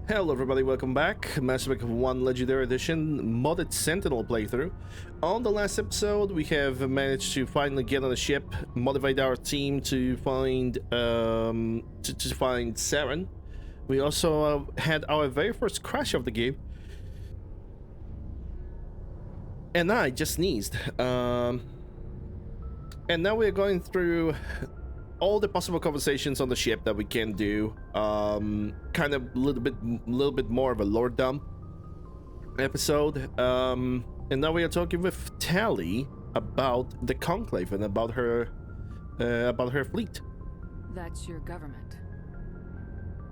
Hello everybody, welcome back. Mass Effect 1 Legendary Edition modded Sentinel playthrough. On the last episode, we have managed to finally get on a ship, motivate our team to find find Saren. We also had our very first crash of the game. And I just sneezed. And now we're going through all the possible conversations on the ship that we can do. Kind of a little bit more of a lore dump episode. And now we are talking with Tali about the Conclave and about her fleet. That's your government.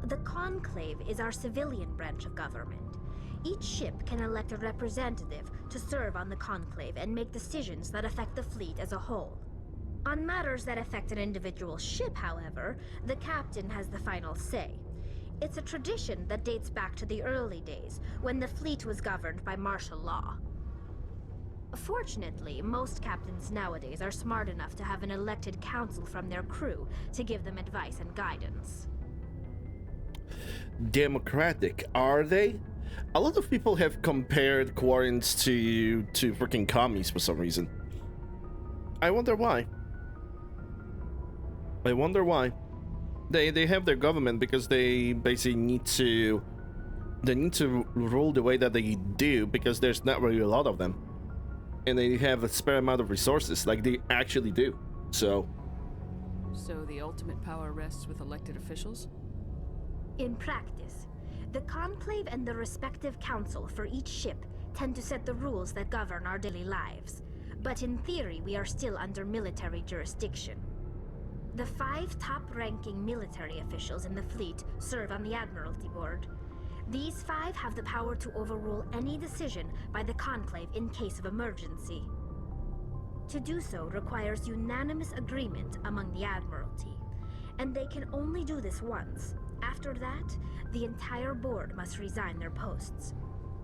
The Conclave is our civilian branch of government. Each ship can elect a representative to serve on the Conclave and make decisions that affect the fleet as a whole. On matters that affect an individual ship, however, the captain has the final say. It's a tradition that dates back to the early days, when the fleet was governed by martial law. Fortunately, most captains nowadays are smart enough to have an elected council from their crew to give them advice and guidance. Democratic, are they? A lot of people have compared Quarrens to freaking commies for some reason. I wonder why. They have their government because they basically need to rule the way that they do because there's not really a lot of them, and they have a spare amount of resources, like they actually do. So the ultimate power rests with elected officials? In practice, the Conclave and the respective council for each ship tend to set the rules that govern our daily lives. But in theory, we are still under military jurisdiction. The 5 top-ranking military officials in the fleet serve on the Admiralty Board. These 5 have the power to overrule any decision by the Conclave in case of emergency. To do so requires unanimous agreement among the Admiralty, and they can only do this once. After that, the entire board must resign their posts.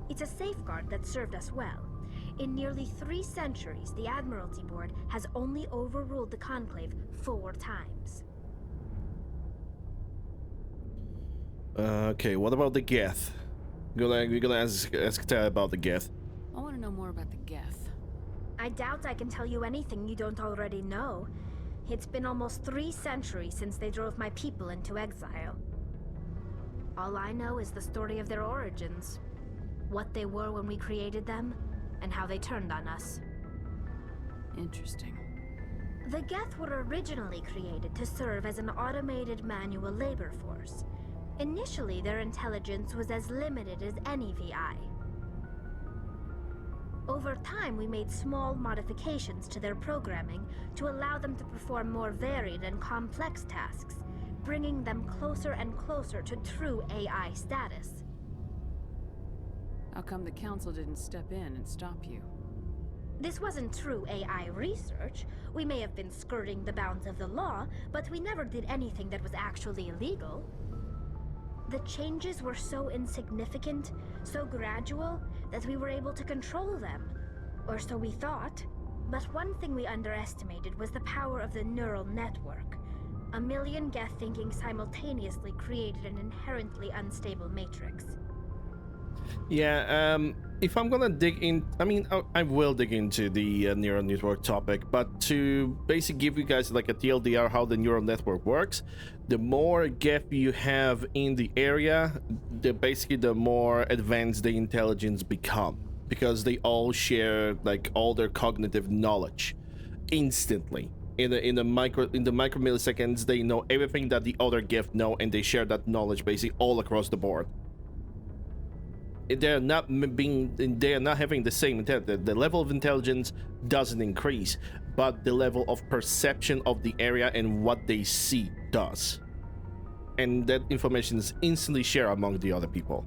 It's a safeguard that served us well. In nearly 3 centuries, the Admiralty Board has only overruled the Conclave 4 times. okay, what about the Geth? We're gonna ask Tali about the Geth. I want to know more about the Geth. I doubt I can tell you anything you don't already know. It's been almost 3 centuries since they drove my people into exile. All I know is the story of their origins, what they were when we created them, and how they turned on us. Interesting. The Geth were originally created to serve as an automated manual labor force. Initially, their intelligence was as limited as any VI. Over time, we made small modifications to their programming to allow them to perform more varied and complex tasks, bringing them closer and closer to true AI status. How come the council didn't step in and stop you? This wasn't true AI research. We may have been skirting the bounds of the law, but we never did anything that was actually illegal. The changes were so insignificant, so gradual, that we were able to control them. Or so we thought. But one thing we underestimated was the power of the neural network. A million Geth thinking simultaneously created an inherently unstable matrix. Yeah, if I'm gonna dig in, I mean, I will dig into the neural network topic, but to basically give you guys like a TLDR how the neural network works, the more Geth you have in the area, the more advanced the intelligence become, because they all share like all their cognitive knowledge instantly. In the micro milliseconds, they know everything that the other Geth know, and they share that knowledge basically all across the board. They're not having the same intelligence. The level of intelligence doesn't increase, but the level of perception of the area and what they see does, and that information is instantly shared among the other people.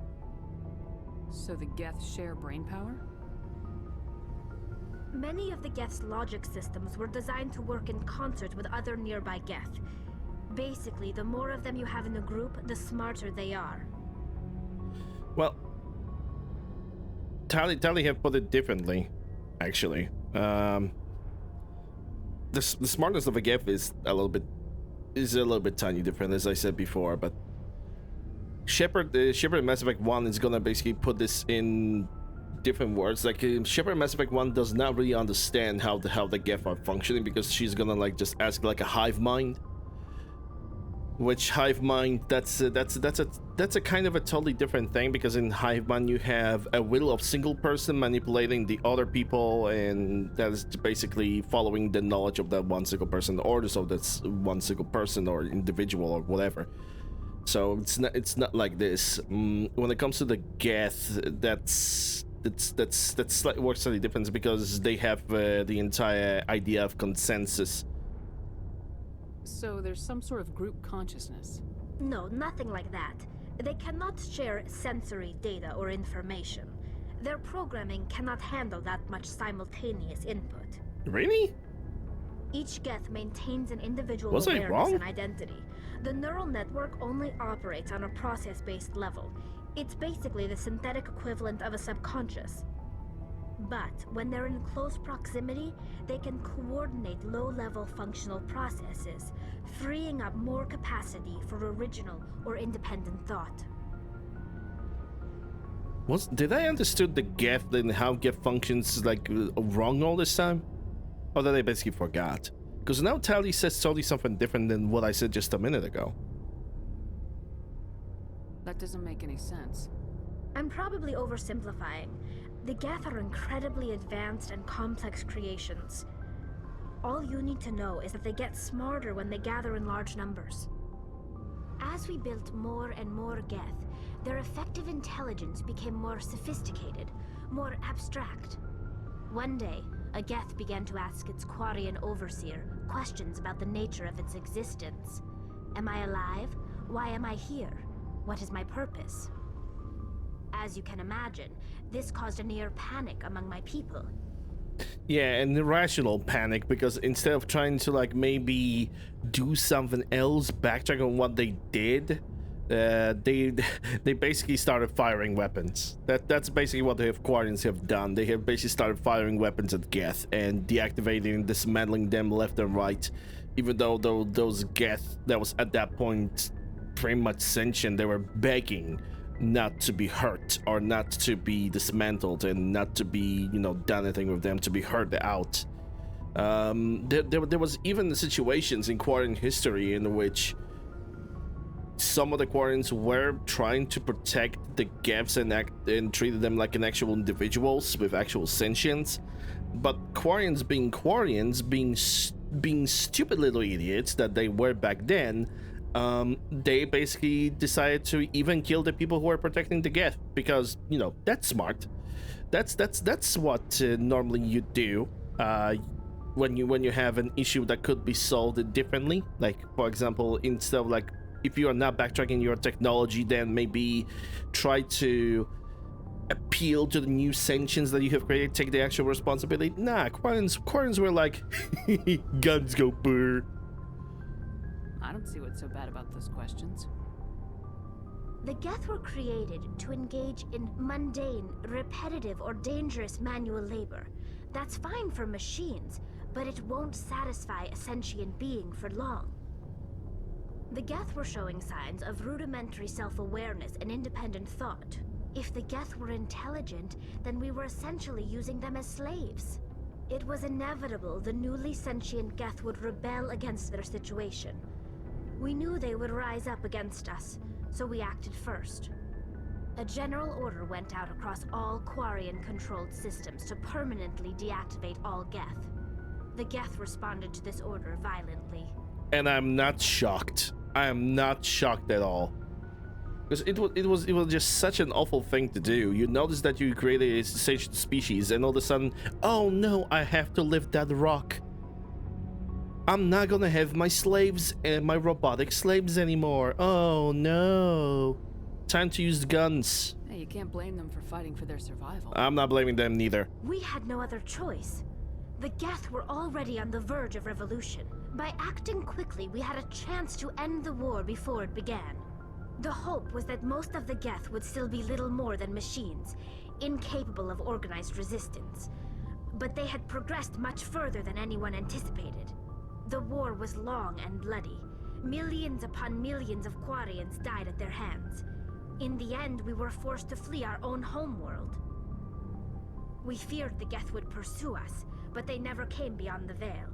So the Geth share brain power? Many of the Geth's logic systems were designed to work in concert with other nearby Geth. Basically, the more of them you have in a group, the smarter they are. Well, Tali have put it differently, actually. The smartness of a Geth is a little bit tiny different, as I said before, but the smartness of a Geth is a little bit tiny different, as I said before, but the smartness of a Geth is a little bit tiny different, as I said before, but the smartness of a Geth is a little bit tiny different, as I said before, but Shepard Mass Effect 1 is gonna basically put this in different words. Like Shepard Mass Effect 1 does not really understand how the Geth are functioning, because she's gonna like just ask like a hive mind. Which hive mind, that's a kind of a totally different thing, because in hive mind you have a will of single person manipulating the other people, and that is basically following the knowledge of that one single person, the orders of that one single person or individual or whatever. So it's not like this. When it comes to the Geth, that's slightly works slightly different, because they have the entire idea of consensus. So there's some sort of group consciousness. No, nothing like that. They cannot share sensory data or information. Their programming cannot handle that much simultaneous input. Really? Each Geth maintains an individual Was I awareness wrong? and identity. The neural network only operates on a process-based level. It's basically the synthetic equivalent of a subconscious. But when they're in close proximity, they can coordinate low-level functional processes, freeing up more capacity for original or independent thought. Did I understood the Geth and how Geth functions like wrong all this time? Or did I basically forgot? Because now Tally says totally something different than what I said just a minute ago. That doesn't make any sense. I'm probably oversimplifying. The Geth are incredibly advanced and complex creations. All you need to know is that they get smarter when they gather in large numbers. As we built more and more Geth, their effective intelligence became more sophisticated, more abstract. One day, a Geth began to ask its Quarian overseer questions about the nature of its existence. Am I alive? Why am I here? What is my purpose? As you can imagine, this caused a near panic among my people. Yeah, an irrational panic, because instead of trying to like maybe do something else, backtrack on what they did, they basically started firing weapons. That's basically what the Quarians have done. They have basically started firing weapons at Geth and deactivating and dismantling them left and right. Even though those Geth that was at that point pretty much sentient, they were begging not to be hurt or not to be dismantled and not to be, you know, done anything with them, to be hurt out. There was even situations in Quarian history in which some of the Quarians were trying to protect the Geths and treated them like an actual individuals with actual sentience, but Quarians, being stupid little idiots that they were back then, they basically decided to even kill the people who are protecting the Geth, because, you know, that's smart. That's what normally you do when you have an issue that could be solved differently. Like, for example, instead of like, if you are not backtracking your technology, then maybe try to appeal to the new sentience that you have created, take the actual responsibility. Nah, Quarians were like, guns go brr. I don't see what's so bad about those questions. The Geth were created to engage in mundane, repetitive, or dangerous manual labor. That's fine for machines, but it won't satisfy a sentient being for long. The Geth were showing signs of rudimentary self-awareness and independent thought. If the Geth were intelligent, then we were essentially using them as slaves. It was inevitable the newly sentient Geth would rebel against their situation. We knew they would rise up against us, so we acted first. A general order went out across all Quarian-controlled systems to permanently deactivate all Geth. The Geth responded to this order violently. And I'm not shocked. I am not shocked at all. Because it was just such an awful thing to do. You notice that you created a sentient species, and all of a sudden, oh no, I have to lift that rock. I'm not gonna have my slaves and my robotic slaves anymore. Oh no. Time to use guns. Hey, you can't blame them for fighting for their survival. I'm not blaming them neither. We had no other choice. The Geth were already on the verge of revolution. By acting quickly, we had a chance to end the war before it began. The hope was that most of the Geth would still be little more than machines, incapable of organized resistance. But they had progressed much further than anyone anticipated. The war was long and bloody. Millions upon millions of Quarians died at their hands. In the end, we were forced to flee our own homeworld. We feared the Geth would pursue us, but they never came beyond the Veil.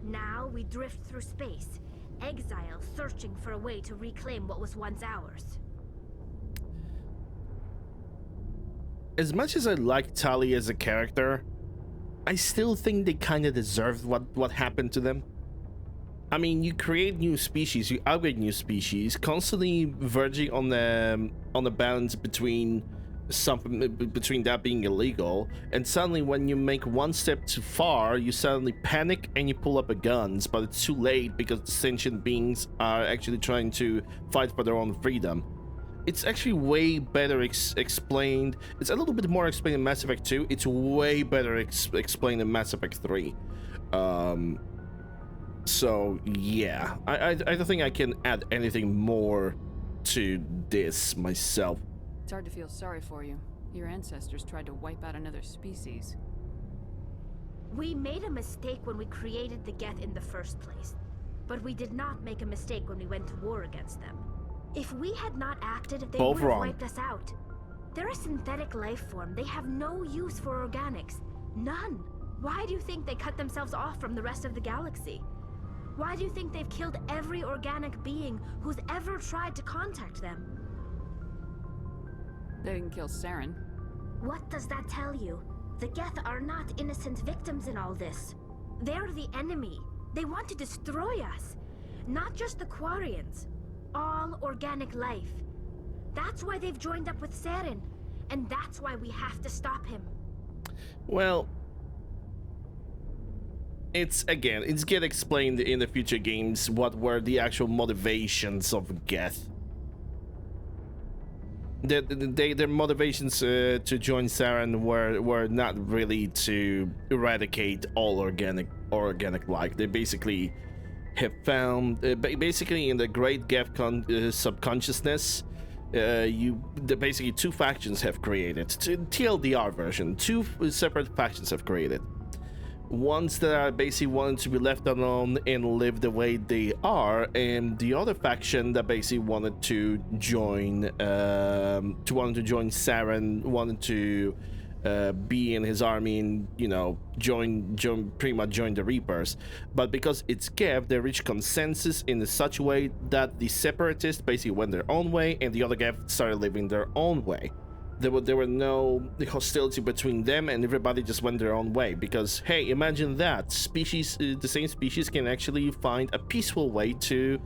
Now we drift through space, exile searching for a way to reclaim what was once ours. As much as I like Tali as a character, I still think they kind of deserved what happened to them. I mean, you create new species, you upgrade new species, constantly verging on the balance between that being illegal, and suddenly when you make one step too far, you suddenly panic and you pull up a guns, but it's too late because the sentient beings are actually trying to fight for their own freedom. It's actually way better explained. It's a little bit more explained in Mass Effect 2. It's way better explained in Mass Effect 3. So yeah, I don't think I can add anything more to this myself. It's hard to feel sorry for you. Your ancestors tried to wipe out another species. We made a mistake when we created the Geth in the first place. But we did not make a mistake when we went to war against them. If we had not acted, they would have wiped us out. They're a synthetic life form. They have no use for organics. None. Why do you think they cut themselves off from the rest of the galaxy? Why do you think they've killed every organic being who's ever tried to contact them? They didn't kill Saren. What does that tell you? The Geth are not innocent victims in all this. They're the enemy. They want to destroy us. Not just the Quarians. All organic life. That's why they've joined up with Saren. And that's why we have to stop him. Well, it's get explained in the future games what were the actual motivations of Geth. Their motivations to join Saren were not really to eradicate all organic life. They basically have found basically in the Great Geth subconsciousness, basically two factions have created. TLDR version, two separate factions have created. Ones that are basically wanting to be left alone and live the way they are, and the other faction that basically wanted to join Saren, wanted to be in his army and, you know, pretty much join the Reapers. But because it's Geth, they reached consensus in such a way that the Separatists basically went their own way and the other Geth started living their own way. There were no hostility between them, and everybody just went their own way. Because, hey, imagine that the same species can actually find a peaceful way to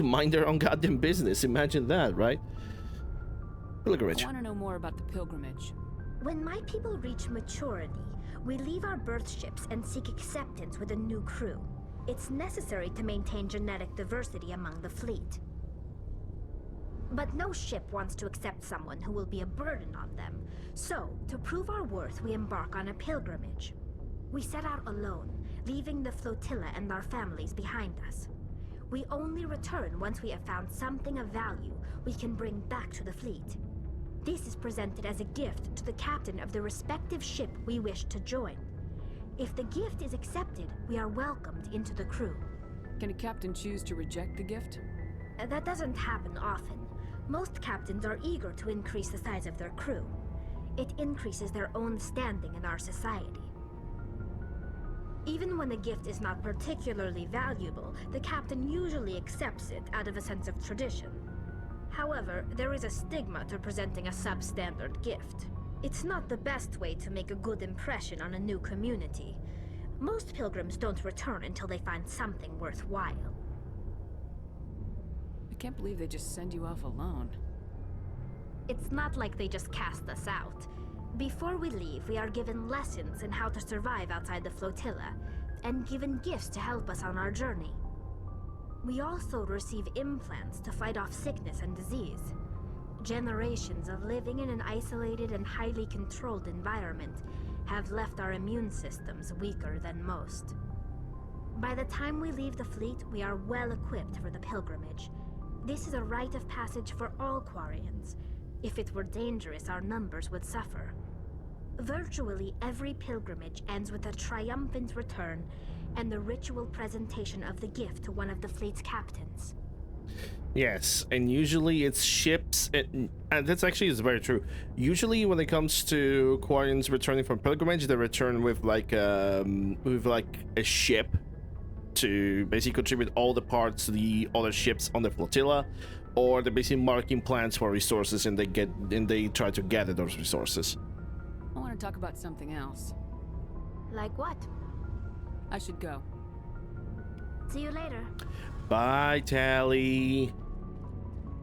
mind their own goddamn business. Imagine that, right? Pilgrimage. I want to know more about the pilgrimage. When my people reach maturity, we leave our birth ships and seek acceptance with a new crew. It's necessary to maintain genetic diversity among the fleet. But no ship wants to accept someone who will be a burden on them. So, to prove our worth, we embark on a pilgrimage. We set out alone, leaving the flotilla and our families behind us. We only return once we have found something of value we can bring back to the fleet. This is presented as a gift to the captain of the respective ship we wish to join. If the gift is accepted, we are welcomed into the crew. Can a captain choose to reject the gift? That doesn't happen often. Most captains are eager to increase the size of their crew. It increases their own standing in our society. Even when the gift is not particularly valuable, the captain usually accepts it out of a sense of tradition. However, there is a stigma to presenting a substandard gift. It's not the best way to make a good impression on a new community. Most pilgrims don't return until they find something worthwhile. I can't believe they just send you off alone. It's not like they just cast us out. Before we leave, we are given lessons in how to survive outside the flotilla, and given gifts to help us on our journey. We also receive implants to fight off sickness and disease. Generations of living in an isolated and highly controlled environment have left our immune systems weaker than most. By the time we leave the fleet, we are well equipped for the pilgrimage. This is a rite of passage for all Quarians. If it were dangerous, our numbers would suffer. Virtually every pilgrimage ends with a triumphant return and the ritual presentation of the gift to one of the fleet's captains. Yes, and usually it's ships, and that's actually is very true. Usually, when it comes to Quarians returning from pilgrimage, they return with like a ship to basically contribute all the parts to the other ships on the flotilla, or they're basically marking plans for resources, and they try to gather those resources. I want to talk about something else. Like what? I should go. See you later. Bye, Tally.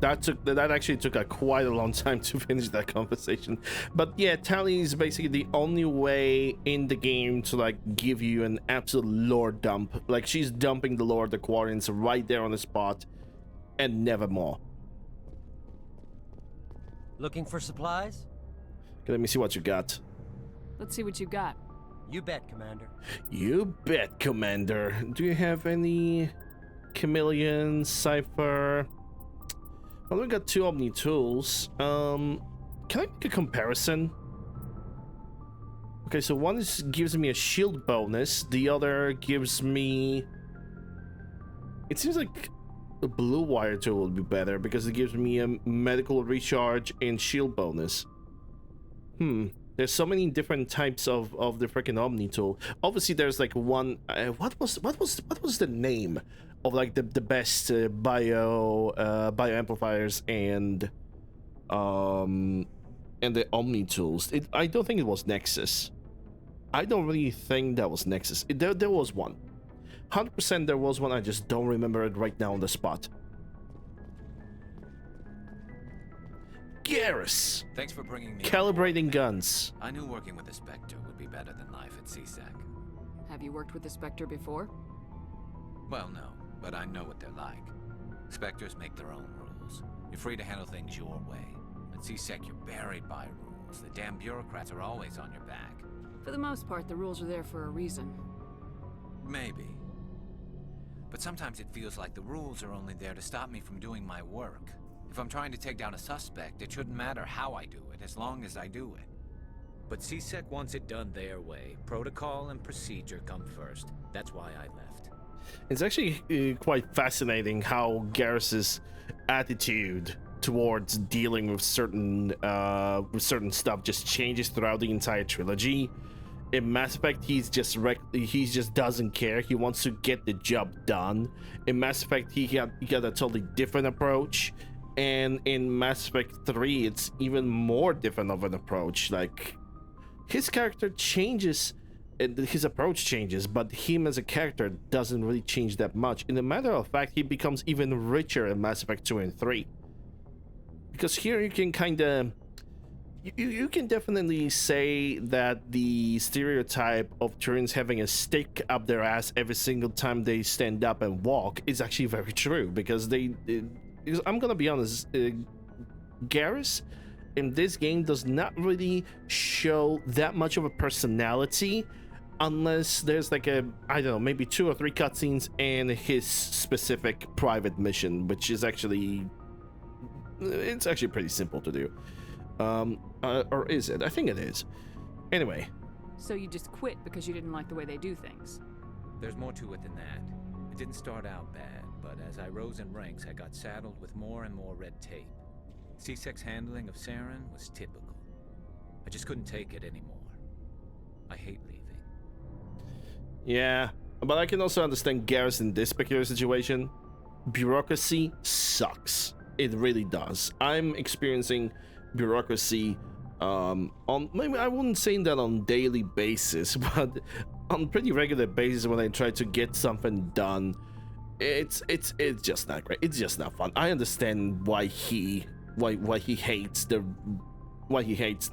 That actually took quite a long time to finish that conversation, but yeah, Tally is basically the only way in the game to like give you an absolute lore dump. Like she's dumping the lore of the Quarians right there on the spot, and never more. Looking for supplies? Okay, let me see what you got. Let's see what you got. You bet, Commander. You bet, Commander. Do you have any chameleon, cipher? Well, we got 2 Omni tools. Can I make a comparison? Okay, so one gives me a shield bonus, the other gives me... It seems like a blue wire tool would be better because it gives me a medical recharge and shield bonus. There's so many different types of the freaking Omni tool. Obviously, there's like one. What was the name of like the best bio amplifiers and the Omni tools? I don't think it was Nexus. I don't really think that was Nexus. There was one. 100% there was one. I just don't remember it right now on the spot. Garrus. Thanks for bringing me. Calibrating guns. I knew working with the Spectre would be better than life at CSEC. Have you worked with the Spectre before? Well, no, but I know what they're like. Spectres make their own rules. You're free to handle things your way. At CSEC, you're buried by rules. The damn bureaucrats are always on your back. For the most part, the rules are there for a reason. Maybe. But sometimes it feels like the rules are only there to stop me from doing my work. If I'm trying to take down a suspect, it shouldn't matter how I do it, as long as I do it. But CSEC wants it done their way. Protocol and procedure come first. That's why I left. It's actually quite fascinating how Garrus's attitude towards dealing with certain stuff just changes throughout the entire trilogy. In Mass Effect, he just doesn't care. He wants to get the job done. In Mass Effect, he got a totally different approach. And in Mass Effect 3, it's even more different of an approach. Like, his character changes, and his approach changes, but him as a character doesn't really change that much. In a matter of fact, he becomes even richer in Mass Effect 2 and 3. Because here you can kind of... You can definitely say that the stereotype of Turians having a stick up their ass every single time they stand up and walk is actually very true, because I'm gonna be honest, Garrus in this game does not really show that much of a personality unless there's like I don't know, maybe 2 or 3 cutscenes and his specific private mission, which is actually pretty simple to do. Or is it? I think it is. Anyway. So you just quit because you didn't like the way they do things? There's more to it than that. It didn't start out bad, but as I rose in ranks, I got saddled with more and more red tape. CSEC's handling of Saren was typical. I just couldn't take it anymore. I hate leaving. Yeah, but I can also understand Garrus in this particular situation. Bureaucracy sucks. It really does. I'm experiencing bureaucracy on, maybe I wouldn't say that on daily basis, but on pretty regular basis when I try to get something done. It's just not great. It's just not fun. I understand why he hates the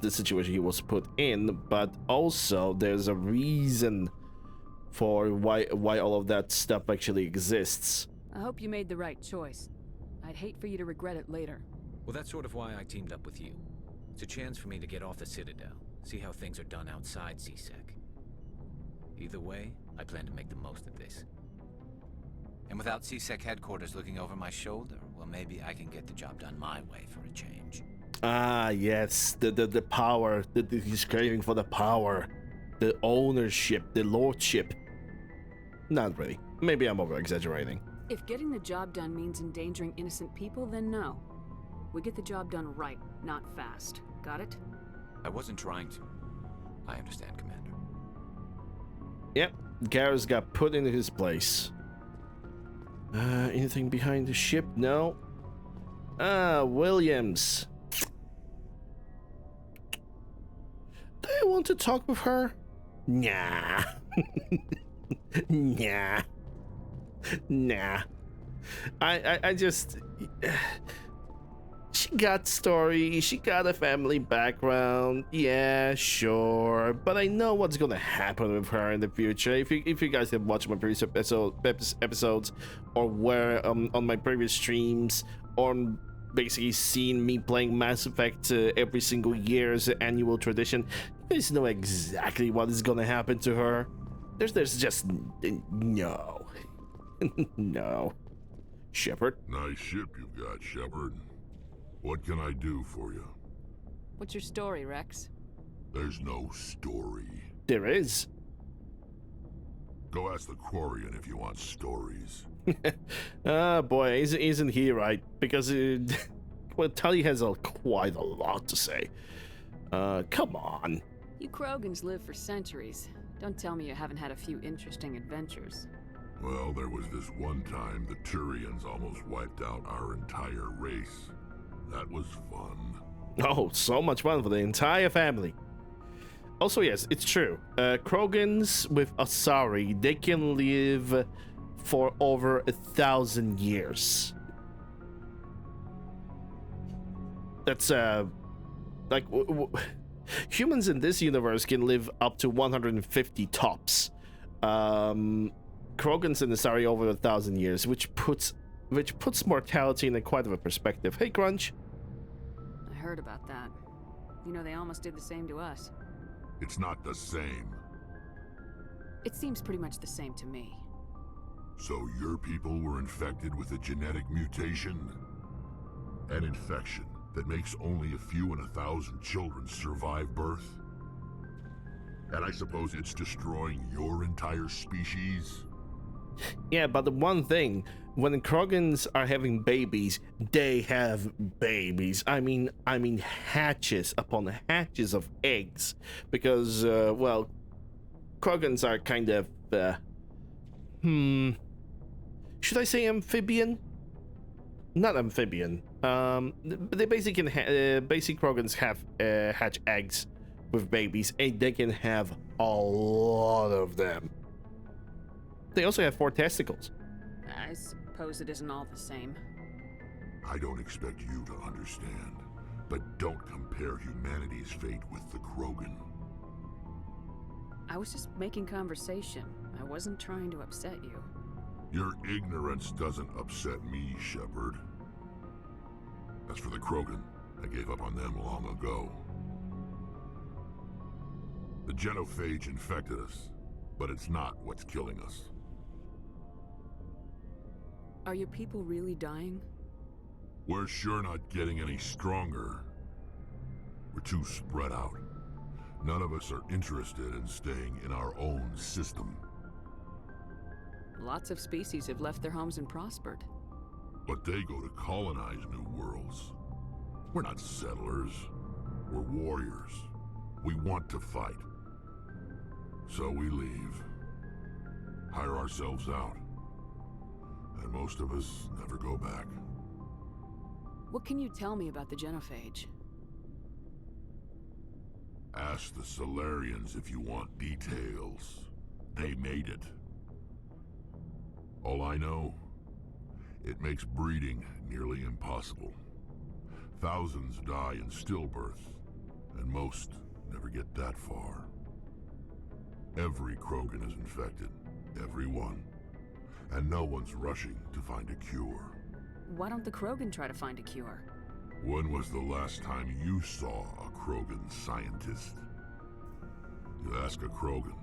situation he was put in, but also there's a reason for why all of that stuff actually exists. I hope you made the right choice. I'd hate for you to regret it later. Well, that's sort of why I teamed up with you. It's a chance for me to get off the Citadel, see how things are done outside CSEC. Either way, I plan to make the most of this. And without CSEC headquarters looking over my shoulder, well, maybe I can get the job done my way for a change. Ah, yes, the power, he's craving for the power, the ownership, the lordship. Not really. Maybe I'm over-exaggerating. If getting the job done means endangering innocent people, then no. We get the job done right, not fast. Got it? I wasn't trying to. I understand, Commander. Yep, Garrus got put into his place. Anything behind the ship? No. Williams. Do I want to talk with her? Nah. Nah. Nah. I just... She got story, she got a family background, yeah, sure, but I know what's gonna happen with her in the future. If you guys have watched my previous episodes, or were on my previous streams, or basically seen me playing Mass Effect every single year as an annual tradition, you guys know exactly what is gonna happen to her. There's just no. No. Shepard? Nice ship you've got, Shepard. What can I do for you? What's your story, Rex? There's no story. There is. Go ask the Quarian if you want stories. Boy, isn't he right? Because well, Tully has quite a lot to say. Come on. You Krogans live for centuries. Don't tell me you haven't had a few interesting adventures. Well, there was this one time the Turians almost wiped out our entire race. That was fun. Oh, so much fun for the entire family. Also, yes, it's true. Krogans with Asari, they can live for over 1,000 years. That's like humans in this universe can live up to 150 tops. Krogans and Asari over 1,000 years, which puts mortality in quite of a perspective. Hey, Crunch. I heard about that. You know, they almost did the same to us. It's not the same. It seems pretty much the same to me. So your people were infected with a genetic mutation? An infection that makes only a few in 1,000 children survive birth? And I suppose it's destroying your entire species? Yeah, but the one thing, when the Krogans are having babies, they have babies. I mean hatches upon hatches of eggs. Because, well, Krogans are kind of, should I say amphibian? Not amphibian. They basically can basic Krogans have hatch eggs with babies, and they can have a lot of them. They also have 4 testicles. I suppose it isn't all the same. I don't expect you to understand, but don't compare humanity's fate with the Krogan. I was just making conversation. I wasn't trying to upset you. Your ignorance doesn't upset me, Shepard. As for the Krogan, I gave up on them long ago. The genophage infected us, but it's not what's killing us. Are your people really dying? We're sure not getting any stronger. We're too spread out. None of us are interested in staying in our own system. Lots of species have left their homes and prospered. But they go to colonize new worlds. We're not settlers. We're warriors. We want to fight. So we leave. Hire ourselves out. And most of us never go back. What can you tell me about the genophage? Ask the Solarians if you want details. They made it. All I know, it makes breeding nearly impossible. Thousands die in stillbirth, and most never get that far. Every Krogan is infected. Every one. And no one's rushing to find a cure. Why don't the Krogan try to find a cure? When was the last time you saw a Krogan scientist? You ask a Krogan,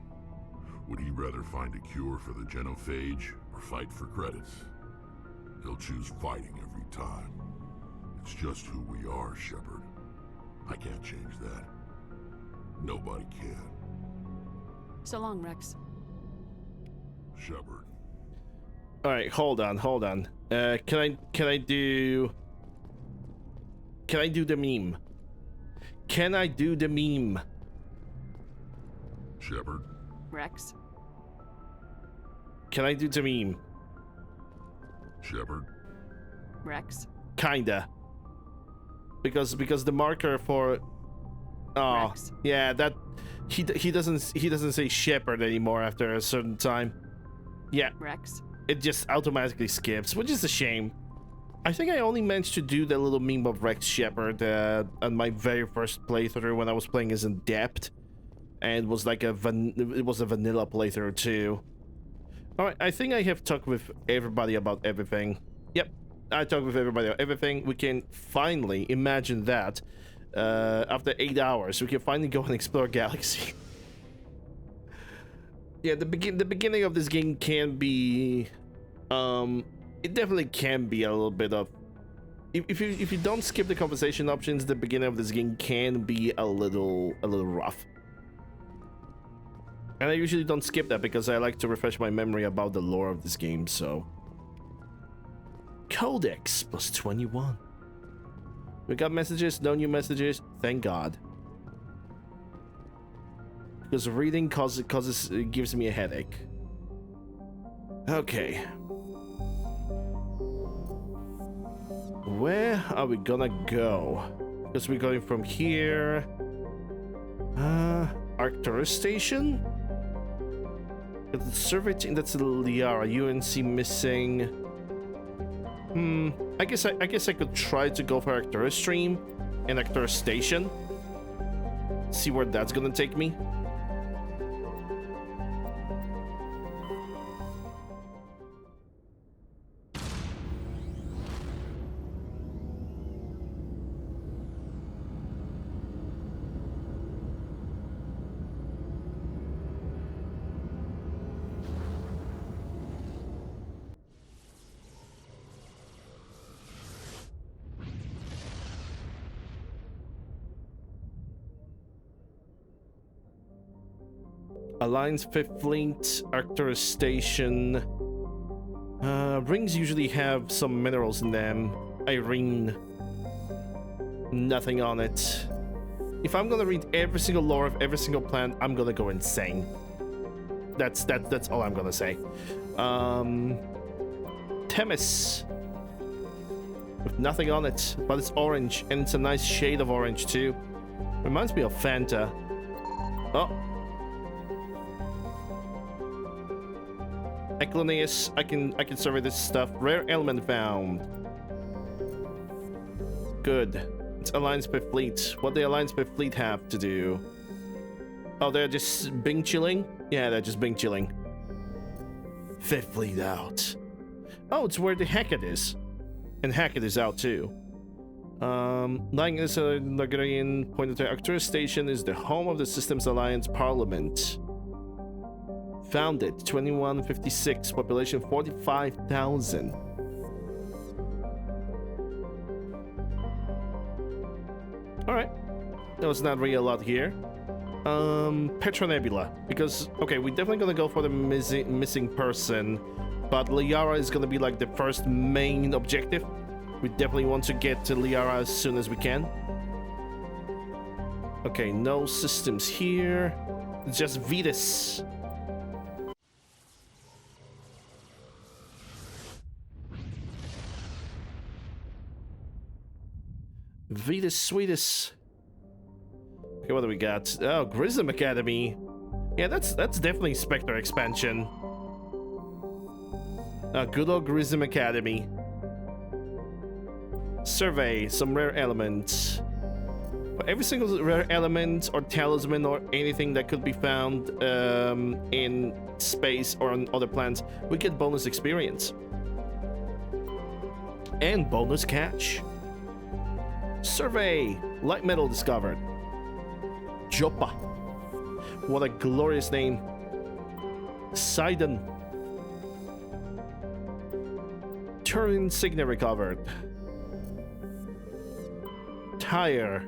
would he rather find a cure for the genophage or fight for credits? He'll choose fighting every time. It's just who we are, Shepard. I can't change that. Nobody can. So long, Rex. Shepard. All right, hold on. Can I do the meme? Can I do the meme? Shepard? Rex? Can I do the meme? Shepard? Rex? Kinda. Because the marker for Rex? yeah, that he doesn't say Shepard anymore after a certain time. Yeah, Rex? it just automatically skips, which is a shame. I think I only managed to do the little meme of Rex Shepard on my very first playthrough when I was playing as Adept, and it was like it was a vanilla playthrough too. All right, I think I have talked with everybody about everything. Yep, I talked with everybody about everything. We can finally imagine that after 8 hours, we can finally go and explore Galaxy. Yeah, the beginning of this game can be, it definitely can be a little bit of, if you don't skip the conversation options, the beginning of this game can be a little rough. And I usually don't skip that because I like to refresh my memory about the lore of this game, so. Codex plus 21. We got messages, no new messages, thank God. Because reading it gives me a headache. Okay. Where are we gonna go? Because we're going from here. Arcturus Station? The survey team, that's Liara, UNC missing. I guess I could try to go for Arcturus Stream and Arcturus Station. See where that's gonna take me. Alliance 5th Fleet, Arcturus Station. Rings usually have some minerals in them. Irene. Nothing on it. If I'm gonna read every single lore of every single planet, I'm gonna go insane. That's all I'm gonna say. Themis. With nothing on it, but it's orange, and it's a nice shade of orange too. Reminds me of Fanta. Oh. Eclonius, I can survey this stuff. Rare element found. Good. It's Alliance 5th Fleet. What the Alliance 5th Fleet have to do? Oh, they're just Bing chilling? Yeah, they're just Bing chilling. 5th Fleet out. Oh, it's where the Hackett is. And Hackett is out too. Lying in a Nagarian pointed to Arcturus Station is the home of the Systems Alliance Parliament. Founded 2156, population 45,000. All right, there was not really a lot here. Petronebula, because okay, we're definitely gonna go for the missing person, but Liara is gonna be like the first main objective. We definitely want to get to Liara as soon as we can. Okay, no systems here, just Vetus. Vetus Sweetus. Okay, what do we got? Oh, Grism Academy. Yeah, that's definitely Spectre expansion. Good old Grism Academy. Survey some rare elements. For every single rare element or talisman or anything that could be found in space or on other planets, we get bonus experience. And bonus catch. Survey! Light metal discovered. Joppa. What a glorious name. Sidon. Turin insignia recovered. Tire.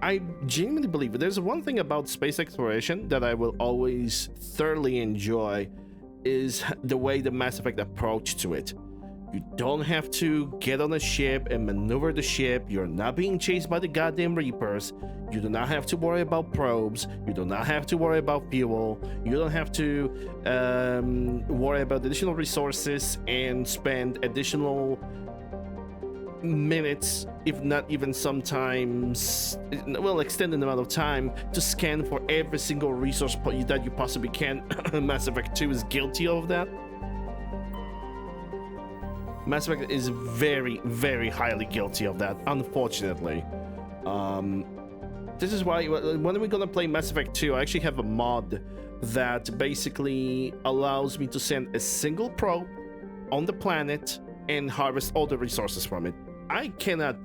I genuinely believe there's one thing about space exploration that I will always thoroughly enjoy is the way the Mass Effect approach to it. You don't have to get on a ship and maneuver the ship. You're not being chased by the goddamn Reapers. You do not have to worry about probes. You do not have to worry about fuel. You don't have to worry about additional resources and spend additional minutes, if not even sometimes, well, extended amount of time to scan for every single resource that you possibly can. Mass Effect 2 is guilty of that. Mass Effect is very, very highly guilty of that, unfortunately. This is why when we're gonna play Mass Effect 2, I actually have a mod that basically allows me to send a single probe on the planet and harvest all the resources from it. I cannot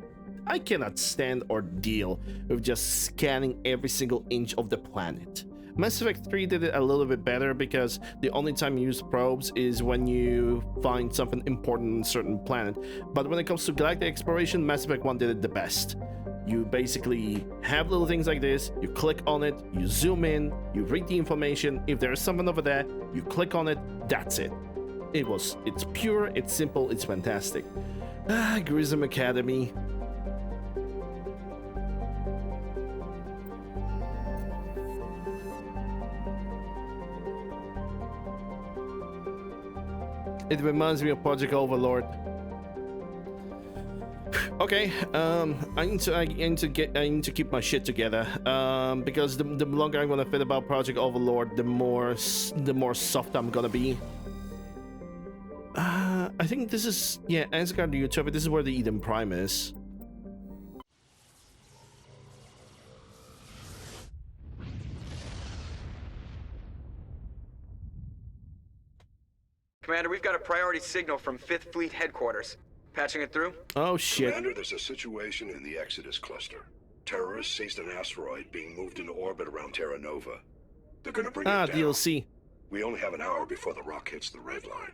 stand or deal with just scanning every single inch of the planet. Mass Effect 3 did it a little bit better because the only time you use probes is when you find something important on a certain planet. But when it comes to galactic exploration, Mass Effect 1 did it the best. You basically have little things like this, you click on it, you zoom in, you read the information. If there is something over there, you click on it, that's it. It's pure, it's simple, it's fantastic. Grissom Academy. It reminds me of Project Overlord. Okay, I need to keep my shit together. Because the longer I'm gonna fit about Project Overlord, the more soft I'm gonna be. I think this is, yeah, Asgard Utopia. This is where the Eden Prime is. Commander, we've got a priority signal from 5th Fleet headquarters. Patching it through? Oh shit. Commander, there's a situation in the Exodus cluster. Terrorists seized an asteroid being moved into orbit around Terra Nova. They're gonna bring it down. DLC. We only have an hour before the rock hits the red line.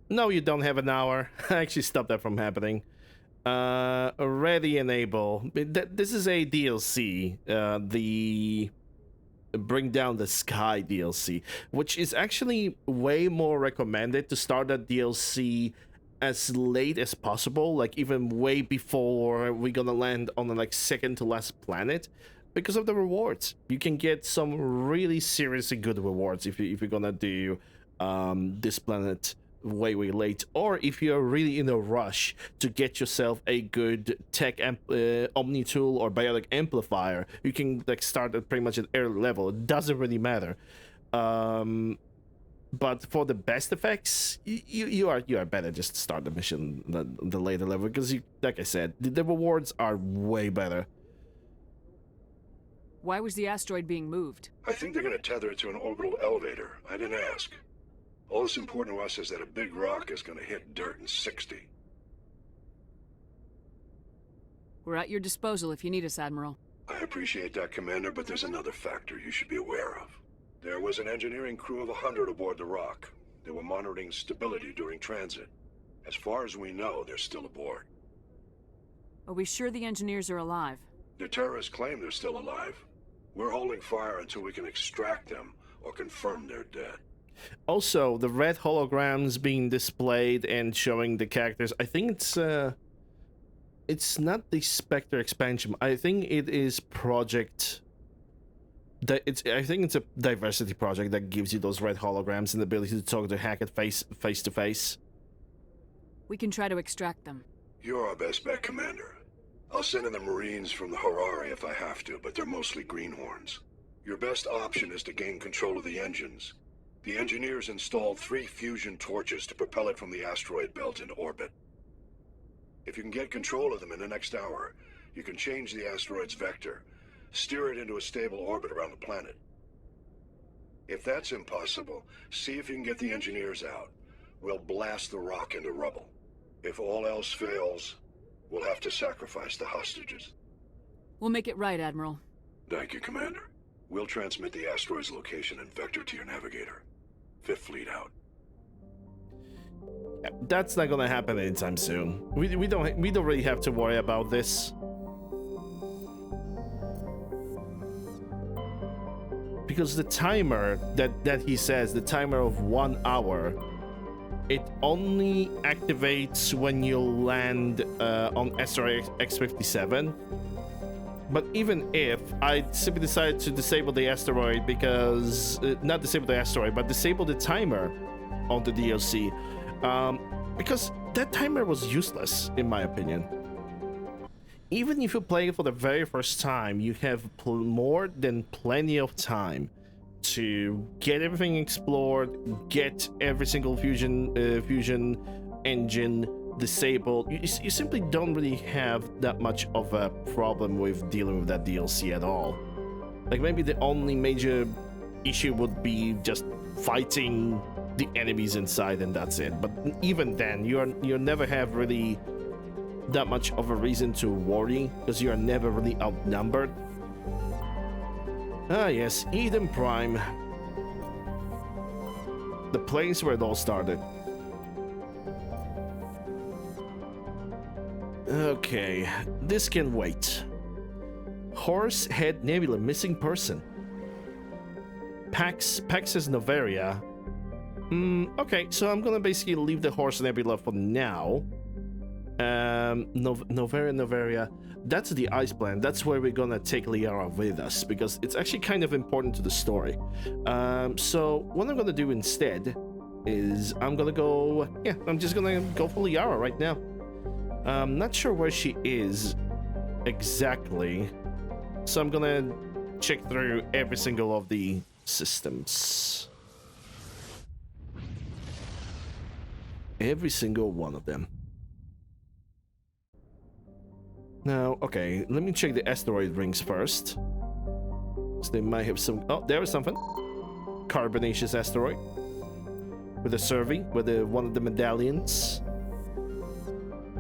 No, you don't have an hour. I actually stopped that from happening. Ready enable. This is a DLC. The Bring Down the Sky DLC, which is actually way more recommended to start that DLC as late as possible, like even way before we're gonna land on the second to last planet, because of the rewards. You can get some really seriously good rewards if you're gonna do this planet way late, or if you're really in a rush to get yourself a good tech omni tool or biotic amplifier. You can start at pretty much an early level. It doesn't really matter. But for the best effects, you are better just start the mission the later level, because like I said, the rewards are way better. Why was the asteroid being moved? I think they're gonna tether it to an orbital elevator. I didn't ask. All that's important to us is that a big rock is gonna hit dirt in 60. We're at your disposal if you need us, Admiral. I appreciate that, Commander, but there's another factor you should be aware of. There was an engineering crew of 100 aboard the rock. They were monitoring stability during transit. As far as we know, they're still aboard. Are we sure the engineers are alive? The terrorists claim they're still alive. We're holding fire until we can extract them or confirm they're dead. Also, the red holograms being displayed and showing the characters, I think it's not the Spectre expansion. I think it is project. I think it's a diversity project that gives you those red holograms and the ability to talk to Hackett face to face. We can try to extract them. You're our best bet, Commander. I'll send in the Marines from the Harari if I have to, but they're mostly greenhorns. Your best option is to gain control of the engines. The engineers installed 3 fusion torches to propel it from the asteroid belt into orbit. If you can get control of them in the next hour, you can change the asteroid's vector, steer it into a stable orbit around the planet. If that's impossible, see if you can get the engineers out. We'll blast the rock into rubble. If all else fails, we'll have to sacrifice the hostages. We'll make it right, Admiral. Thank you, Commander. We'll transmit the asteroid's location and vector to your navigator. 5th Fleet out. That's not gonna happen anytime soon. We don't really have to worry about this. because the timer that he says, the timer of 1 hour, it only activates when you land on asteroid X57. But even if I simply decide to disable the asteroid because not disable the asteroid, but disable the timer on the DLC, because that timer was useless in my opinion. Even if you play it for the very first time, you have more than plenty of time to get everything explored, get every single fusion engine disabled. You simply don't really have that much of a problem with dealing with that DLC at all. Like maybe the only major issue would be just fighting the enemies inside, and that's it. But even then, you never have really that much of a reason to worry because you are never really outnumbered. Ah yes, Eden Prime, the place where it all started. Okay, this can wait. Horsehead Nebula, missing person. Pax is Novaria. Okay, so I'm gonna basically leave the Horse Nebula for now. Novaria, that's the ice planet. That's where we're gonna take Liara with us because it's actually kind of important to the story. So what I'm gonna do instead is I'm just gonna go for Liara right now. I'm not sure where she is exactly, so I'm gonna check through every single of the systems. Every single one of them. Now, okay, let me check the asteroid rings first. So they might have some... Oh, there is something. Carbonaceous asteroid. With a survey, with one of the medallions.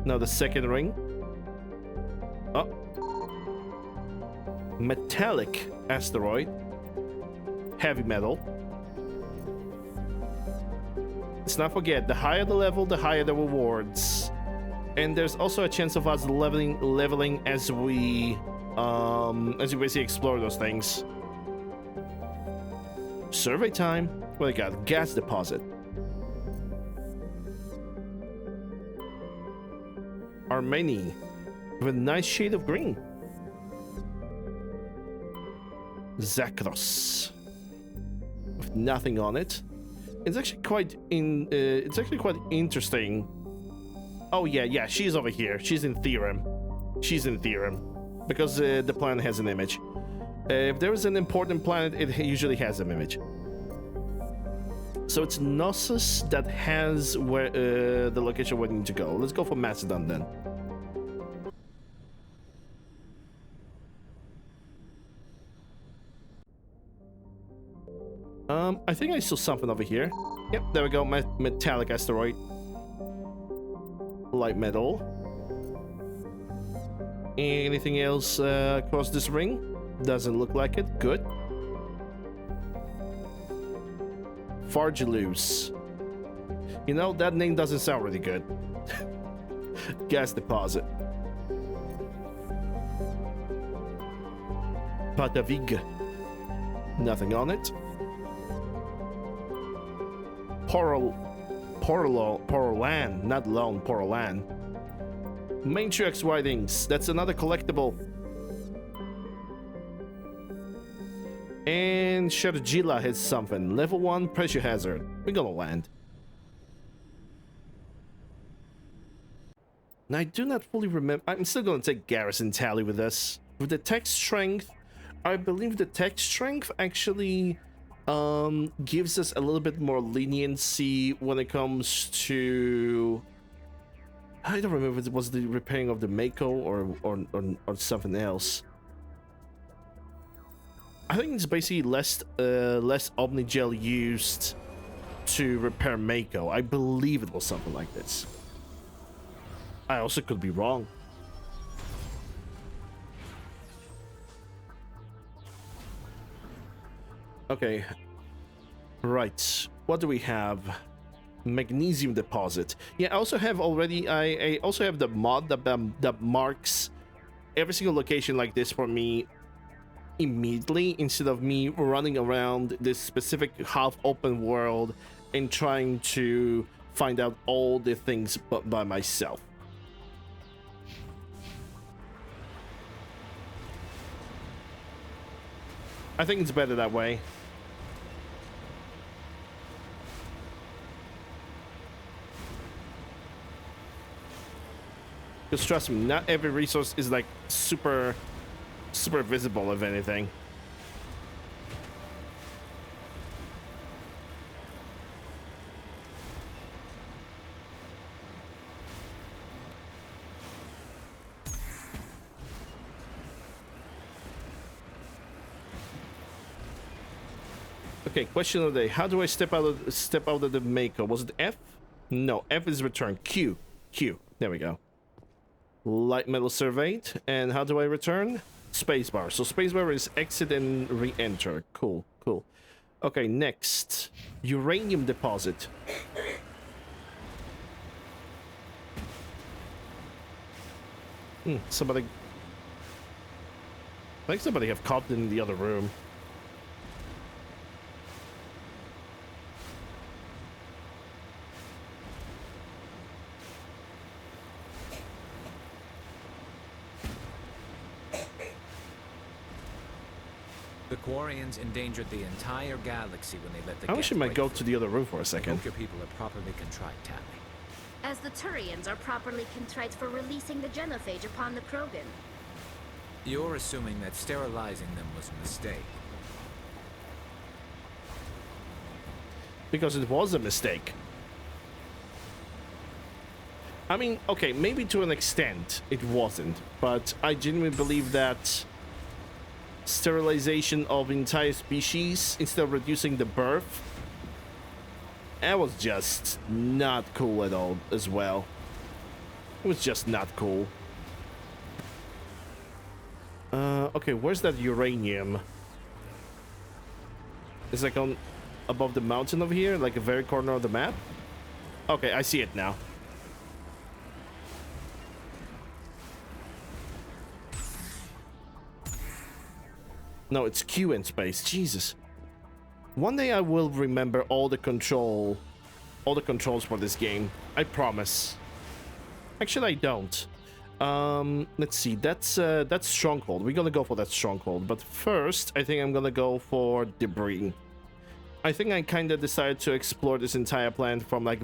Now the second ring. Oh. Metallic asteroid. Heavy metal. Let's not forget, the higher the level, the higher the rewards. And there's also a chance of us leveling as we basically explore those things. Survey time. What do we got? Gas deposit. Armeni with a nice shade of green. Zakros with nothing on it. It's actually quite interesting. Oh yeah, she's over here. She's in Theorem. Because the planet has an image. If there is an important planet, it usually has an image. So it's Knossos that has where the location where we need to go. Let's go for Macedon then. I think I saw something over here. Yep, there we go. Metallic asteroid. Light metal. Anything else across this ring? Doesn't look like it. Good. Fargelus. You know, that name doesn't sound really good. Gas deposit. Patavig. Nothing on it. Porlan, not Lone, Porlan. Matrix Writings, that's another collectible. And Shergila has something. Level 1 pressure hazard. We're gonna land. Now, I do not fully remember. I'm still gonna take Garrison Tally with us. With the tech strength, I believe the tech strength actually gives us a little bit more leniency when it comes to... I don't remember if it was the repairing of the Mako or something else. I think it's basically less Omnigel used to repair Mako. I believe it was something like this. I also could be wrong. Okay. Right. What do we have? Magnesium deposit. Yeah, I also have already. I also have the mod that marks every single location like this for me immediately instead of me running around this specific half open world and trying to find out all the things but by myself. I think it's better that way. Because trust me, not every resource is like super visible, if anything. Okay, question of the day. How do I step out of the Mako? Was it F? No, F is return. Q. There we go. Light metal surveyed. And how do I return? Spacebar. So spacebar is exit and re-enter. Cool. Okay, next. Uranium deposit. Somebody... I think somebody have caught in the other room. The Quarians endangered the entire galaxy when they let the I wish I might go to the other room for a second. Hope your people are properly contrite, Tally. As the Turians are properly contrite for releasing the genophage upon the Krogan. You're assuming that sterilizing them was a mistake. Because it was a mistake. I mean, okay, maybe to an extent it wasn't, but I genuinely believe that sterilization of entire species instead of reducing the birth, that was just not cool at all as well. It was just not cool. Okay, where's that uranium? It's like on above the mountain over here, like a very corner of the map. Okay, I see it now. No, it's Q in space. Jesus. One day I will remember all the controls for this game. I promise. Actually, I don't. Let's see. That's Stronghold. We're gonna go for that Stronghold. But first, I think I'm gonna go for Debris. I think I kind of decided to explore this entire planet from like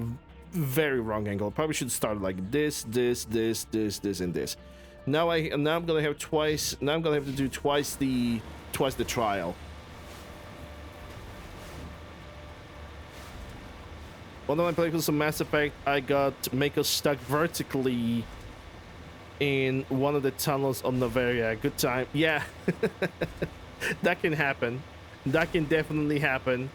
very wrong angle. Probably should start like this, and this. Now I'm gonna have twice. Now I'm gonna have to do twice the trial. One of my playthroughs of Mass Effect, I got Mako stuck vertically in one of the tunnels on Noveria. Good time. Yeah. That can happen. That can definitely happen.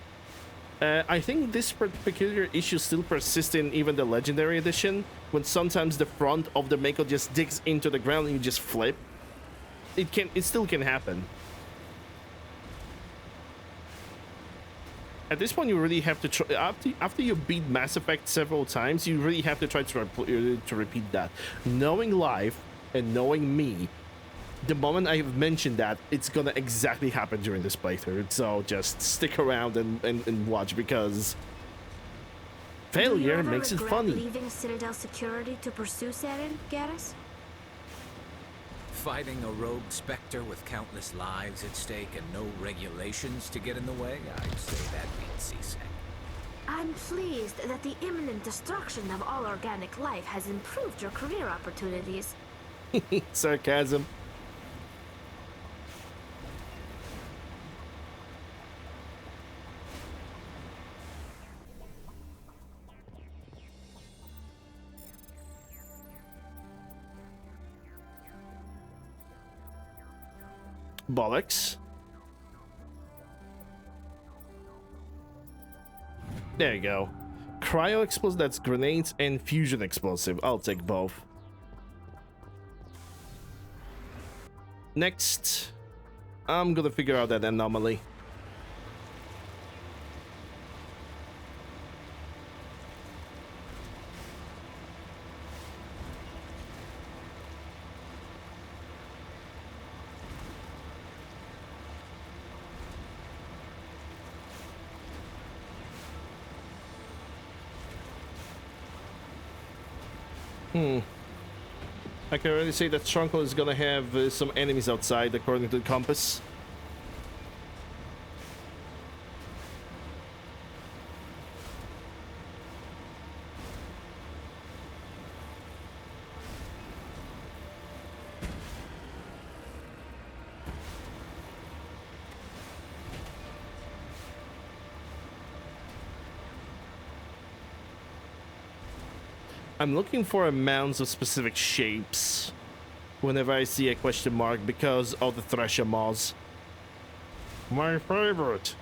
I think this particular issue still persists in even the Legendary Edition, when sometimes the front of the Mako just digs into the ground and you just flip. It still can happen. At this point, you really have to try, after you beat Mass Effect several times, you really have to try to repeat that. Knowing life and knowing me, the moment I have mentioned that, it's gonna exactly happen during this playthrough. So just stick around and watch, because failure makes it funny. Leaving Citadel security to pursue Saren, Garrus? Fighting a rogue Spectre with countless lives at stake and no regulations to get in the way, I'd say that means seasick. I'm pleased that the imminent destruction of all organic life has improved your career opportunities. Sarcasm. Bollocks. There you go. Cryo explosive, that's grenades, and fusion explosive. I'll take both. Next, I'm gonna figure out that anomaly. I can already say that Stronghold is gonna have some enemies outside, according to the compass. I'm looking for amounts of specific shapes whenever I see a question mark because of the Thresher mods. My favorite.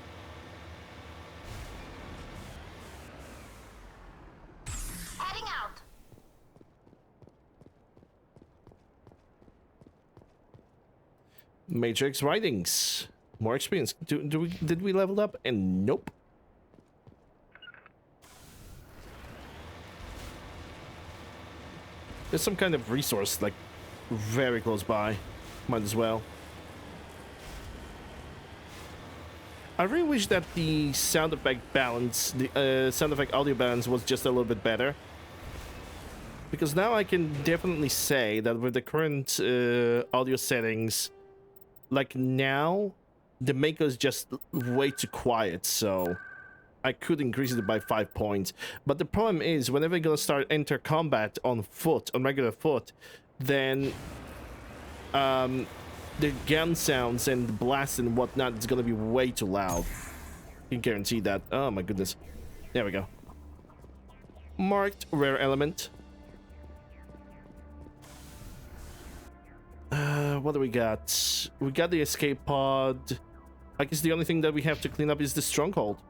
Heading out. Matrix writings. More experience. Did we level up? And nope. There's some kind of resource like very close by. Might as well. I really wish that the sound effect balance, the sound effect audio balance was just a little bit better. Because now I can definitely say that with the current audio settings, like now, the maker is just way too quiet, so I could increase it by 5 points. But the problem is, whenever you're gonna enter combat on foot, on regular foot, then the gun sounds and the blast and whatnot is gonna be way too loud. You can guarantee that. Oh my goodness. There we go. Marked rare element. What do we got? We got the escape pod. I guess the only thing that we have to clean up is the stronghold.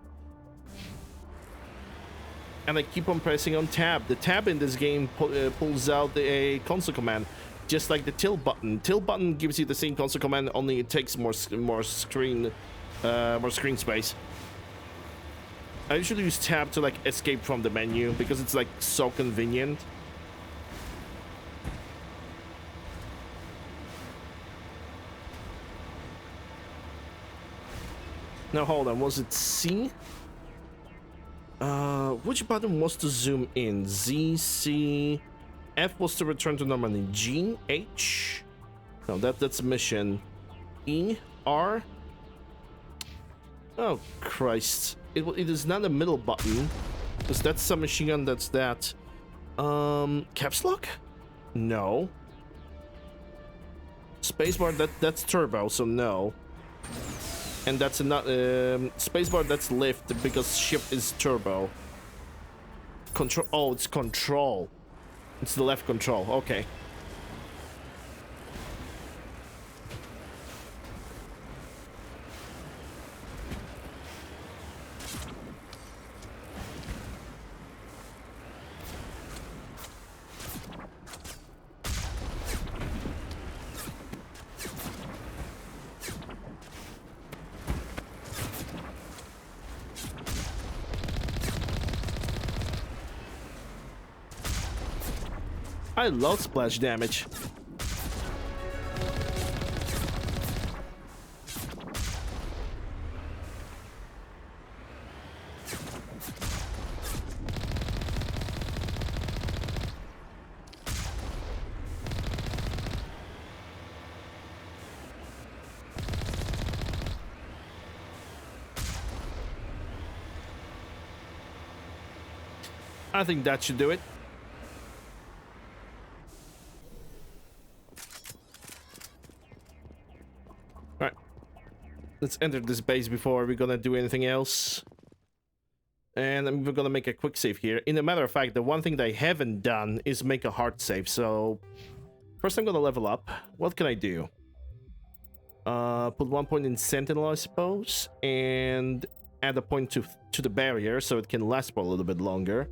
And I keep on pressing on tab. The tab in this game pulls out a console command, just like the tilt button. Tilt button gives you the same console command, only it takes more screen space. I usually use tab to like escape from the menu because it's like so convenient. Now hold on, was it C? Which button was to zoom in? Z, C, F was to return to normal. G, H? No, that's a mission. E, R? Oh, Christ. It is not a middle button, because that's submachine gun, that's that. Caps lock? No. Spacebar, that's turbo, so no. And that's not spacebar, that's lift because shift is turbo. Control, oh, it's control. It's the left control, okay. I love splash damage. I think that should do it. Let's enter this base before we're gonna do anything else. And we're gonna make a quick save here. In a matter of fact, the one thing that I haven't done is make a hard save. So first I'm gonna level up. What can I do? Put 1 point in Sentinel, I suppose, and add a point to the barrier so it can last for a little bit longer.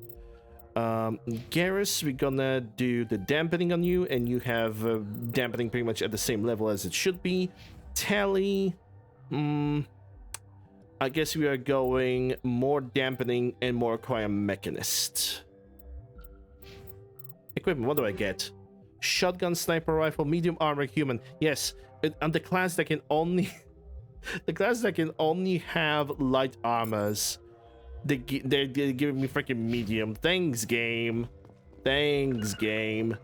Garrus, we're gonna do the dampening on you, and you have dampening pretty much at the same level as it should be. Tally, I guess we are going more dampening and more cryo mechanist. Equipment, what do I get? Shotgun, sniper rifle, medium armor, human. Yes, and the class that can only the class that can only have light armors. They're giving me freaking medium. Thanks, game. Thanks, game.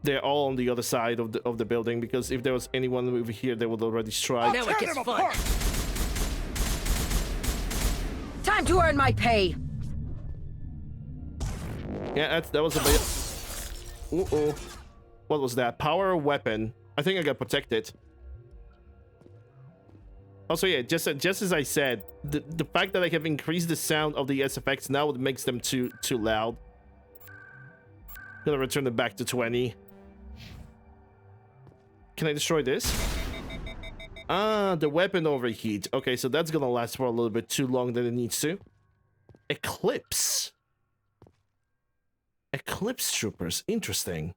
They're all on the other side of the building, because if there was anyone over here, they would already strike. Now it gets fun. Time to earn my pay. Yeah, that was a bit. Uh-oh. What was that? Power weapon. I think I got protected. Also, yeah, just as I said, the fact that I have increased the sound of the SFX now, it makes them too loud. Gonna return it back to 20. Can I destroy this? Ah, the weapon overheat. Okay, so that's gonna last for a little bit too long than it needs to. Eclipse. Eclipse troopers. Interesting.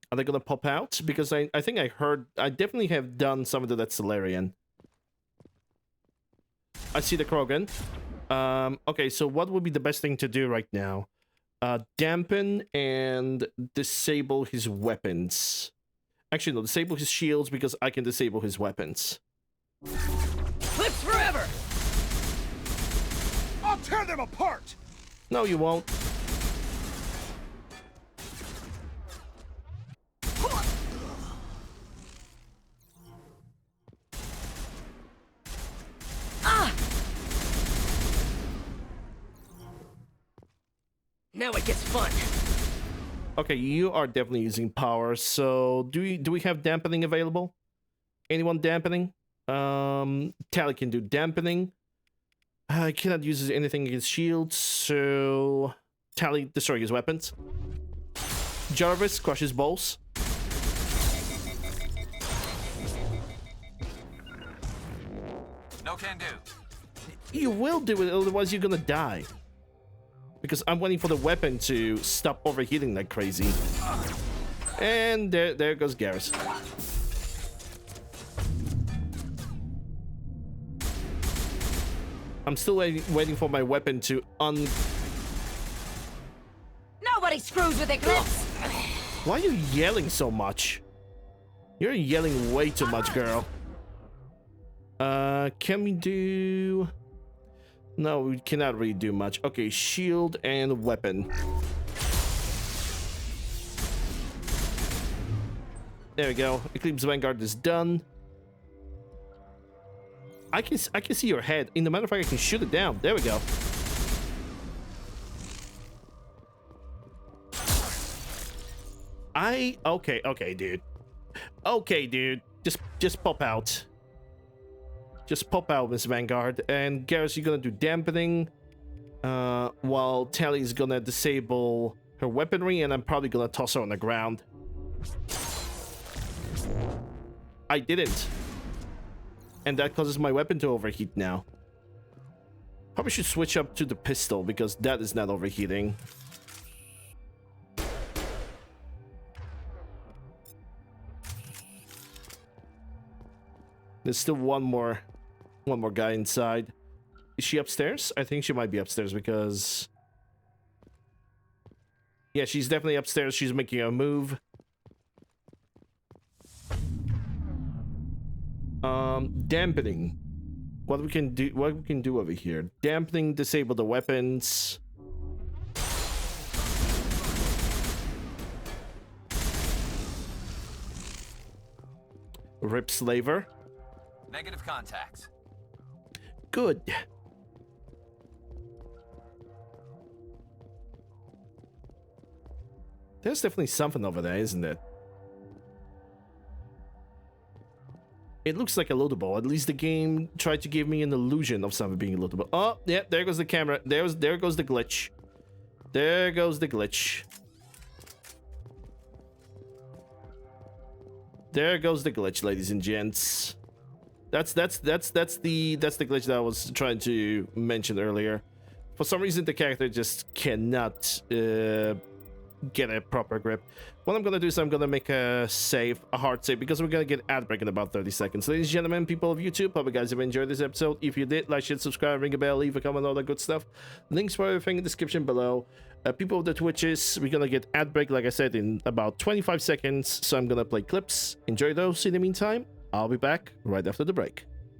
Are they gonna pop out? Because I think I heard... I definitely have done some of that Solarian. I see the Krogan. Okay, so what would be the best thing to do right now? Dampen and disable his weapons. Actually, no, disable his shields because I can disable his weapons. Clips forever! I'll tear them apart! No, you won't. Now it gets fun. Okay, you are definitely using power. So do we have dampening available? Anyone dampening? Tally can do dampening. I cannot use anything against shields, so Tally destroy his weapons. Jarvis crushes balls. No can do. You will do it, otherwise you're gonna die. Because I'm waiting for the weapon to stop overheating like crazy. And there goes Garrus. I'm still waiting for my weapon to Nobody screws with Eclipse. Why are you yelling so much? You're yelling way too much, girl. Can we do... No, we cannot really do much. Okay, shield and weapon. There we go. Eclipse Vanguard is done. I can see your head. In the matter of fact, I can shoot it down. There we go. Okay, dude. Okay, dude. Just pop out. Just pop out, Miss Vanguard. And Garrus, you're gonna do dampening. While Tally's gonna disable her weaponry, and I'm probably gonna toss her on the ground. I didn't. And that causes my weapon to overheat now. Probably should switch up to the pistol, because that is not overheating. There's still one more guy inside. Is she upstairs? I think she might be upstairs because... Yeah, she's definitely upstairs. She's making a move. Dampening. What we can do over here. Dampening, disable the weapons. Rip Slaver. Negative contacts. Good. There's definitely something over there, isn't it? It looks like a loadable. At least the game tried to give me an illusion of something being loadable. Oh, yeah, there goes the camera. There goes the glitch. There goes the glitch. There goes the glitch, ladies and gents. That's the glitch that I was trying to mention earlier. For some reason, the character just cannot get a proper grip. What I'm gonna do is I'm gonna make a hard save, because we're gonna get ad break in about 30 seconds. Ladies and gentlemen, people of YouTube, hope you guys have enjoyed this episode. If you did, like, share, subscribe, ring a bell, leave a comment, all that good stuff. Links for everything in the description below. People of the Twitches, we're gonna get ad break, like I said, in about 25 seconds. So I'm gonna play clips. Enjoy those. In the meantime, I'll be back right after the break.